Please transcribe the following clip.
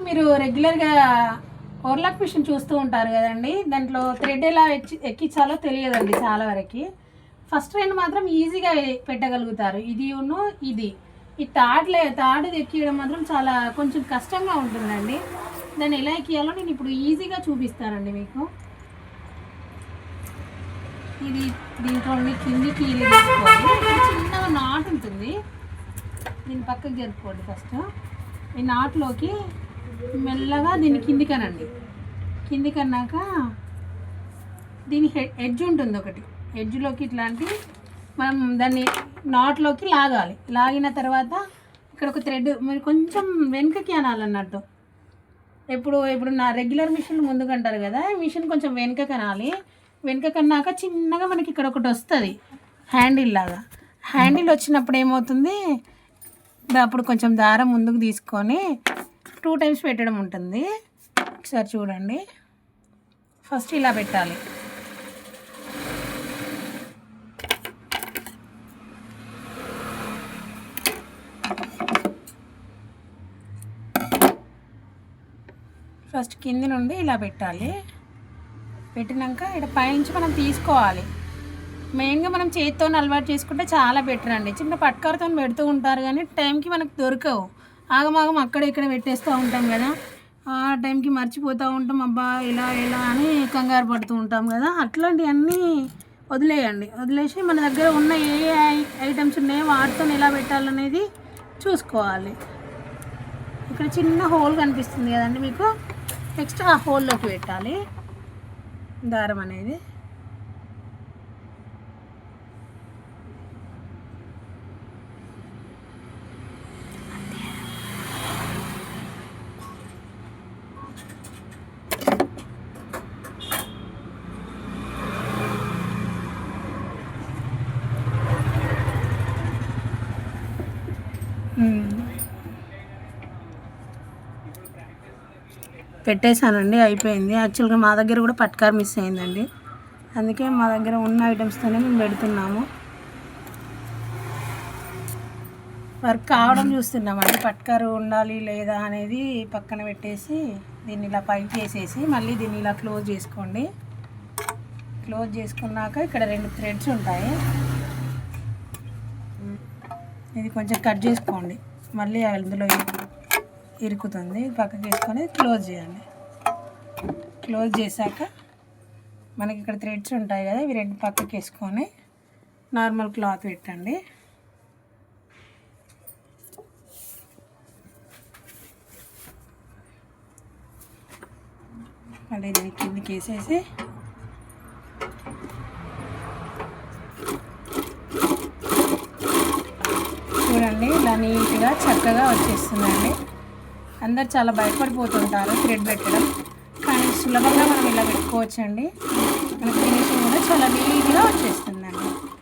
మీరు రెగ్యులర్గా overlock machine చూస్తూ ఉంటారు కదండి, దాంట్లో థ్రెడ్ ఎలా ఎక్కించాలో తెలియదండి చాలా వరకు. ఫస్ట్ రెండు మాత్రం ఈజీగా పెట్టగలుగుతారు, ఇది ఈ తాడు ఎక్కియడం మాత్రం చాలా కొంచెం కష్టంగా ఉంటుందండి. దాన్ని ఎలా ఎక్కియాలో నేను ఇప్పుడు ఈజీగా చూపిస్తానండి మీకు. ఇది దీంట్లో కిందికి తీసుకోవాలి. చిన్నగా నాట్ ఉంటుంది, దీన్ని పక్కకు జరుపుకోండి. ఫస్ట్ ఈ నాట్లోకి మెల్లగా దీన్ని కిందికన్నాక దీని ఎడ్జ్ ఉంటుంది ఒకటి, ఎడ్జ్లోకి ఇట్లాంటి మనం దాన్ని నాట్లోకి లాగిన తర్వాత ఇక్కడ ఒక థ్రెడ్ మీరు కొంచెం వెనుకకి అనాలన్నట్టు. ఇప్పుడు నా రెగ్యులర్ మిషన్ ముందుకంటారు కదా, మిషన్ కొంచెం వెనుకకి అనాలి. వెనుకకన్నాక చిన్నగా మనకి ఇక్కడ ఒకటి వస్తుంది హ్యాండిల్ వచ్చినప్పుడు ఏమవుతుంది, అప్పుడు కొంచెం దారం ముందుకు తీసుకొని 2 టైమ్స్ పెట్టడం ఉంటుంది. ఒకసారి చూడండి. ఫస్ట్ ఇలా పెట్టాలి, ఫస్ట్ కింది నుండి ఇలా పెట్టాలి. పెట్టినాక ఇక్కడ పైనుంచి మనం తీసుకోవాలి. మెయిన్గా మనం చేతితో అలవాటు చేసుకుంటే చాలా బెటర్ అండి. చిన్న పట్కారతో పెడుతూ ఉంటారు కానీ టైంకి మనకు దొరకవు, ఆగమాగం అక్కడ ఇక్కడ పెట్టేస్తూ ఉంటాం కదా, ఆ టైంకి మర్చిపోతూ ఉంటాం, అబ్బా ఇలా అని కంగారు పడుతూ ఉంటాం కదా. అట్లాంటివన్నీ వదిలేసి మన దగ్గర ఉన్న ఏ ఐటమ్స్ ఉన్నాయో వాటితో ఎలా పెట్టాలనేది చూసుకోవాలి. ఇక్కడ చిన్న హోల్ కనిపిస్తుంది కదండి మీకు, నెక్స్ట్ ఆ హోల్లోకి పెట్టాలి దారం అనేది. పెట్టేశానండి, అయిపోయింది. యాక్చువల్గా మా దగ్గర కూడా పట్కార్ మిస్ అయిందండి, అందుకే మా దగ్గర ఉన్న ఐటమ్స్తోనే మేము పెడుతున్నాము. వర్క్ కావడం చూస్తున్నామండి. పట్కారు ఉండాలి లేదా అనేది పక్కన పెట్టేసి దీన్ని ఇలా పైకి వేసేసి మళ్ళీ దీన్ని ఇలా క్లోజ్ చేసుకోండి. క్లోజ్ చేసుకున్నాక ఇక్కడ 2 థ్రెడ్స్ ఉంటాయి, ఇది కొంచెం కట్ చేసుకోండి, మళ్ళీ అందులో ఇరుకుతుంది. పక్కకి వేసుకొని క్లోజ్ చేయండి. క్లోజ్ చేశాక మనకి ఇక్కడ థ్రెడ్స్ ఉంటాయి కదా, ఇవి 2 పక్కకి వేసుకొని నార్మల్ క్లాత్ పెట్టండి. మళ్ళీ దీన్ని కిందికి వేసేసి చూడండి, ఇలా నీట్గా చక్కగా వచ్చేస్తుందండి. అందరు చాలా భయపడిపోతుంటారు థ్రెడ్ పెట్టడం, కానీ సులభంగా మనం ఇలా పెట్టుకోవచ్చండి. మన ఫినిషింగ్ కూడా చాలా నీట్గా వచ్చేస్తుంది.